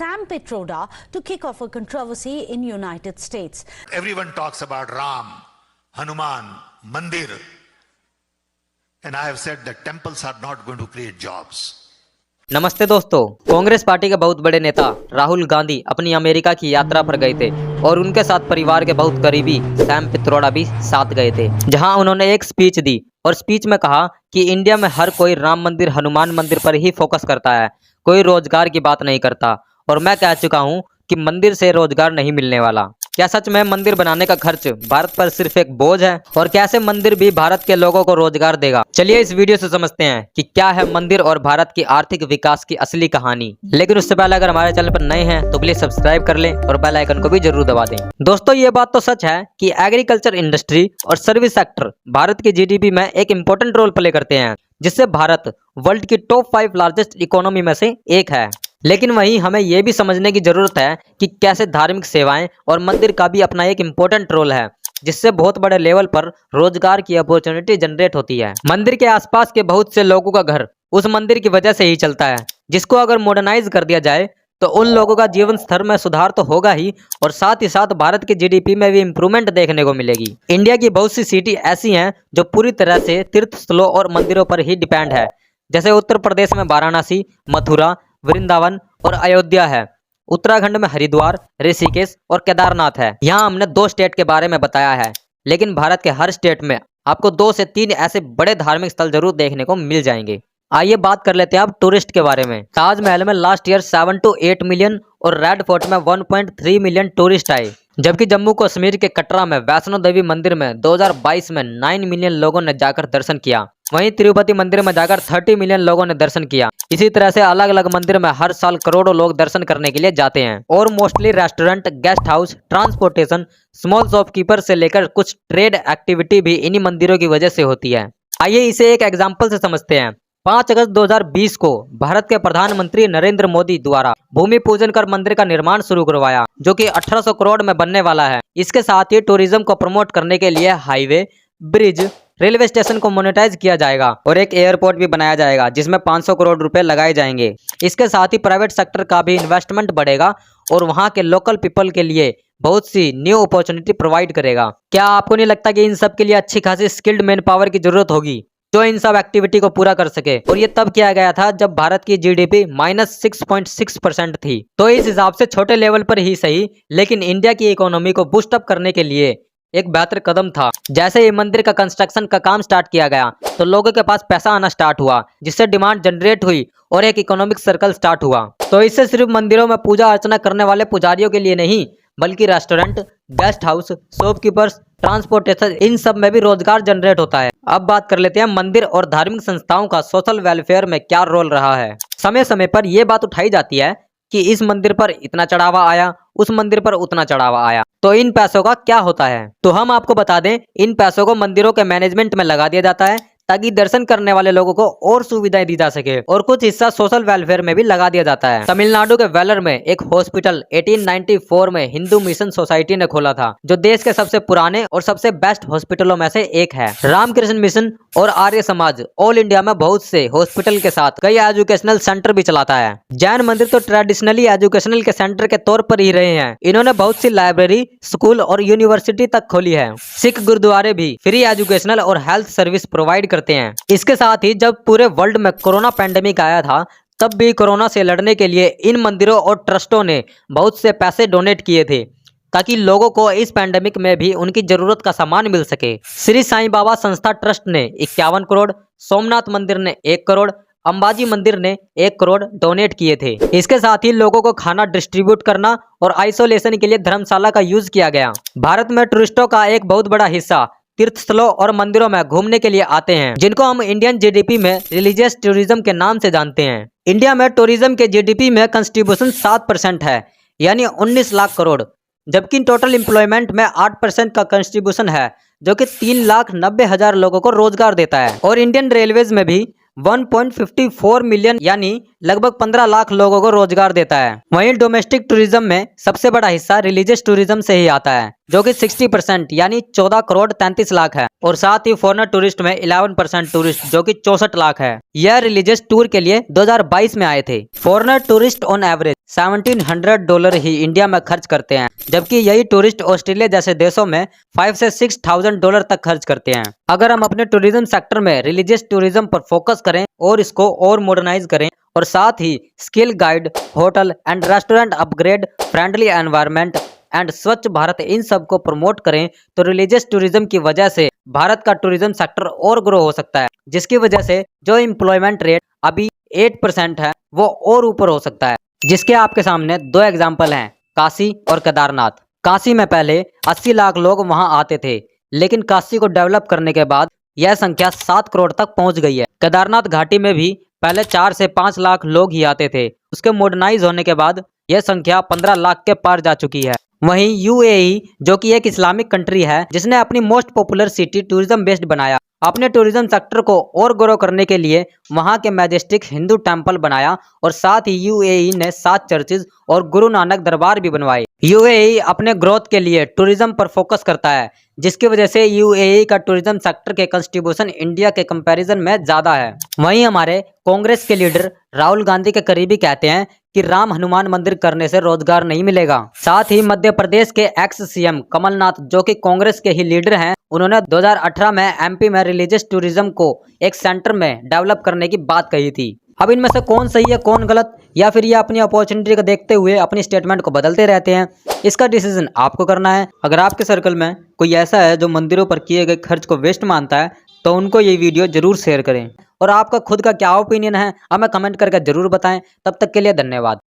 Sam Pitroda to kick off a controversy in United States. Everyone talks about Ram, Hanuman, Mandir. And I have said that temples are not going to create jobs. नमस्ते दोस्तों, Congress party के बहुत बड़े नेता राहुल गांधी अपनी America की यात्रा पर गए थे और उनके साथ परिवार के बहुत करीबी सैम पित्रोड़ा भी साथ गए थे, जहां उन्होंने एक स्पीच दी और स्पीच में कहा कि इंडिया में हर कोई राम मंदिर, हनुमान मंदिर पर ही फोकस करता है, कोई रोजगार की बात नहीं करता। और मैं कह चुका हूं कि मंदिर से रोजगार नहीं मिलने वाला। क्या सच में मंदिर बनाने का खर्च भारत पर सिर्फ एक बोझ है? और कैसे मंदिर भी भारत के लोगों को रोजगार देगा? चलिए इस वीडियो से समझते हैं कि क्या है मंदिर और भारत की आर्थिक विकास की असली कहानी। लेकिन उससे पहले अगर हमारे चैनल पर नए हैं तो प्लीज सब्सक्राइब कर लें और बेल आइकन को भी जरूर दबा दें। दोस्तों, ये बात तो सच है कि एग्रीकल्चर इंडस्ट्री और सर्विस सेक्टर भारत की जीडीपी में एक इम्पोर्टेंट रोल प्ले करते हैं, जिससे भारत वर्ल्ड की टॉप 5 लार्जेस्ट इकोनॉमी में से एक है। लेकिन वहीं हमें यह भी समझने की जरूरत है कि कैसे धार्मिक सेवाएं और मंदिर का भी अपना एक इम्पोर्टेंट रोल है, जिससे बहुत बड़े लेवल पर रोजगार की अपॉर्चुनिटी जनरेट होती है। मंदिर के आसपास के बहुत से लोगों का घर उस मंदिर की वजह से ही चलता है, जिसको अगर मॉडर्नाइज कर दिया जाए तो उन लोगों का जीवन स्तर में सुधार तो होगा ही, और साथ ही साथ भारत की जीडीपी में भी इंप्रूवमेंट देखने को मिलेगी। इंडिया की बहुत सी सिटी ऐसी हैं जो पूरी तरह से तीर्थ स्थलों और मंदिरों पर ही डिपेंड है, जैसे उत्तर प्रदेश में वाराणसी, मथुरा, वृंदावन और अयोध्या है। उत्तराखंड में हरिद्वार, ऋषिकेश और केदारनाथ है। यहाँ हमने 2 स्टेट के बारे में बताया है, लेकिन भारत के हर स्टेट में आपको 2 से 3 ऐसे बड़े धार्मिक स्थल जरूर देखने को मिल जाएंगे। आइए बात कर लेते हैं अब टूरिस्ट के बारे में। ताजमहल में लास्ट ईयर 7 to 8 मिलियन और रेड फोर्ट में 1.3 मिलियन टूरिस्ट आए, जबकि जम्मू कश्मीर के कटरा में वैष्णो देवी मंदिर में 2022 में 9 मिलियन लोगों ने जाकर दर्शन किया। वहीं तिरुपति मंदिर में जाकर 30 मिलियन लोगों ने दर्शन किया। इसी तरह से अलग अलग मंदिर में हर साल करोड़ों लोग दर्शन करने के लिए जाते हैं। और mostly restaurant, guest house, transportation, small shopkeeper से लेकर कुछ ट्रेड एक्टिविटी भी इन्हीं मंदिरों की वजह से होती है। आइए इसे एक एग्जाम्पल से समझते हैं। 5 अगस्त 2020 को भारत के प्रधानमंत्री नरेंद्र मोदी द्वारा भूमि पूजन कर मंदिर का निर्माण शुरू करवाया, जो कि 1800 करोड़ में बनने वाला है। इसके साथ ही टूरिज्म को प्रमोट करने के लिए हाईवे, ब्रिज, रेलवे स्टेशन को मोनेटाइज किया जाएगा और एक एयरपोर्ट भी बनाया जाएगा, जिसमें 500 करोड़ रुपए लगाए जाएंगे। इसके साथ ही प्राइवेट सेक्टर का भी इन्वेस्टमेंट बढ़ेगा और वहां के लोकल पीपल के लिए बहुत सी न्यू अपॉर्चुनिटी प्रोवाइड करेगा। क्या आपको नहीं लगता कि इन सब के लिए अच्छी खासी स्किल्ड मैन पावर की जरूरत होगी, जो इन सब एक्टिविटी को पूरा कर सके? और ये तब किया गया था जब भारत की जीडीपी -6.6% थी। तो इस हिसाब से छोटे लेवल पर ही सही, लेकिन इंडिया की इकोनॉमी को बूस्ट अप करने के लिए एक बेहतर कदम था। जैसे ही मंदिर का कंस्ट्रक्शन का काम स्टार्ट किया गया तो लोगों के पास पैसा आना स्टार्ट हुआ, जिससे डिमांड जनरेट हुई और एक इकोनॉमिक सर्कल स्टार्ट हुआ। तो इससे सिर्फ मंदिरों में पूजा अर्चना करने वाले पुजारियों के लिए नहीं, बल्कि restaurant, guest house, shopkeepers, transportation, इन सब में भी रोजगार जनरेट होता है। अब बात कर लेते हैं मंदिर और धार्मिक संस्थाओं का सोशल वेलफेयर में क्या रोल रहा है। समय समय पर यह बात उठाई जाती है कि इस मंदिर पर इतना चढ़ावा आया, उस मंदिर पर उतना चढ़ावा आया, तो इन पैसों का क्या होता है? तो हम आपको बता दें, इन पैसों को मंदिरों के मैनेजमेंट में लगा दिया जाता है, ताकि दर्शन करने वाले लोगों को और सुविधाएं दी जा सके, और कुछ हिस्सा सोशल वेलफेयर में भी लगा दिया जाता है। तमिलनाडु के वेलर में एक हॉस्पिटल 1894 में हिंदू मिशन सोसाइटी ने खोला था, जो देश के सबसे पुराने और सबसे बेस्ट हॉस्पिटलों में से एक है। रामकृष्ण मिशन और आर्य समाज ऑल इंडिया में बहुत से हॉस्पिटल के साथ कई एजुकेशनल सेंटर भी चलाता है। जैन मंदिर तो ट्रेडिशनली एजुकेशनल के सेंटर के तौर पर ही रहे हैं। इन्होंने बहुत सी लाइब्रेरी, स्कूल और यूनिवर्सिटी तक खोली है। सिख गुरुद्वारे भी फ्री एजुकेशनल और हेल्थ सर्विस प्रोवाइड करते हैं। इसके साथ ही जब पूरे वर्ल्ड में कोरोना पैंडेमिक आया था, तब भी कोरोना से लड़ने के लिए इन मंदिरों और ट्रस्टों ने बहुत से पैसे डोनेट किए थे, ताकि लोगों को इस पैंडेमिक में भी उनकी जरूरत का सामान मिल सके। श्री साईं बाबा संस्था ट्रस्ट ने 51 करोड़, सोमनाथ मंदिर ने 1 करोड़, अंबाजी मंदिर ने 1 करोड़ डोनेट किए थे। इसके साथ ही लोगों को खाना डिस्ट्रीब्यूट करना और आइसोलेशन के लिए धर्मशाला का यूज किया गया। भारत में टूरिस्टों का एक बहुत बड़ा हिस्सा तीर्थ स्थलों और मंदिरों में घूमने के लिए आते हैं, जिनको हम इंडियन जीडीपी में रिलीजियस टूरिज्म के नाम से जानते हैं। इंडिया में टूरिज्म के जीडीपी में कंट्रीब्यूशन 7% है, यानी 19 लाख करोड़, जबकि टोटल एम्प्लॉयमेंट में 8% का कंट्रीब्यूशन है, जो कि 3,90,000 लोगों को रोजगार देता है। और इंडियन रेलवेज में भी 1.54 मिलियन यानी लगभग 15 लाख लोगों को रोजगार देता है। वहीं डोमेस्टिक टूरिज्म में सबसे बड़ा हिस्सा रिलीजियस टूरिज्म से ही आता है, जो कि 60% यानी 14 करोड़ 33 लाख है। और साथ ही फॉरेनर टूरिस्ट में 11% टूरिस्ट, जो कि 64 लाख है। यह रिलीजियस टूर के लिए 2022 में आए थे। Foreigner tourist on average $1700 he India में खर्च करते हैं, जबकि यही टूरिस्ट ऑस्ट्रेलिया जैसे देशों में $5,000 से $6,000 तक खर्च करते हैं। अगर हम अपने टूरिज्म सेक्टर में रिलीजियस टूरिज्म पर फोकस करें और इसको और मॉडर्नाइज करें और साथ ही skill guide, hotel and restaurant upgrade, friendly environment and Swachh Bharat, इन सब को प्रमोट करें तो रिलीजियस टूरिज्म की वजह से भारत का टूरिज्म सेक्टर और ग्रो हो सकता है, जिसकी वजह से जो एम्प्लॉयमेंट रेट अभी 8% है वो और ऊपर हो सकता है। जिसके आपके सामने 2 एग्जाम्पल हैं, काशी और केदारनाथ। काशी में पहले 80 लाख लोग वहां आते थे, लेकिन काशी को डेवलप करने के बाद यह संख्या 7 करोड़ तक पहुंच गई है। केदारनाथ घाटी में भी पहले 4 से 5 लाख लोग ही आते थे, उसके मॉडर्नाइज होने के बाद यह संख्या 15 लाख के पार जा चुकी है। वहीं यूएई, जो कि एक इस्लामिक कंट्री है, जिसने अपनी most popular city tourism based बनाया, अपने टूरिज्म सेक्टर को और ग्रो करने के लिए वहां के मैजेस्टिक हिंदू टेंपल बनाया और साथ ही यूएई ने 7 चर्चेज और गुरु नानक दरबार भी बनवाए। यूएई अपने ग्रोथ के लिए टूरिज्म पर फोकस करता है, जिसकी वजह से यूएई का टूरिज्म सेक्टर के कंट्रीब्यूशन इंडिया के कंपैरिजन में ज्यादा है। वहीं हमारे कांग्रेस के लीडर राहुल गांधी के करीबी कहते हैं कि राम हनुमान मंदिर करने से रोजगार नहीं मिलेगा। साथ ही मध्य प्रदेश के एक्स सीएम कमलनाथ, जो कि कांग्रेस के ही लीडर हैं, उन्होंने 2018 में एमपी में रिलीजियस टूरिज्म को एक सेंटर में डेवलप करने की बात कही थी। अब इनमें से कौन सही है कौन गलत, या फिर ये अपनी अपॉर्चुनिटी को देखते हुए अपनी स्टेटमेंट को बदलते रहते हैं, इसका डिसीजन आपको करना है। अगर आपके सर्कल में कोई ऐसा है जो मंदिरों पर किए गए खर्च को वेस्ट मानता है तो उनको ये वीडियो जरूर शेयर करें। और आपका खुद का क्या ओपिनियन है हमें कमेंट करके जरूर बताएं। तब तक के लिए धन्यवाद।